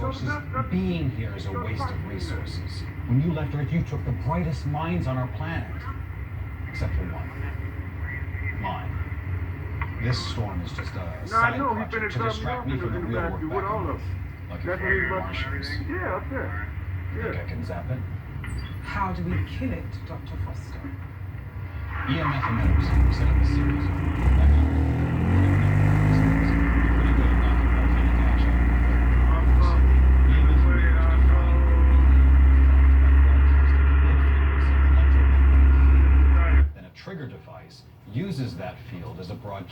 resources. Being here is a waste of resources. When you left Earth, you took the brightest minds on our planet. Except for one. Mine. This storm is just a side project to distract me from the real work back on Earth. Looking for Martians. Yeah, up there. Think I can zap it? How do we kill it, Dr. Foster? EMF emitters set up a series of pretty good at knocking volcanic ash out of the EMF emitters define then a trigger device uses that field as a broadcast.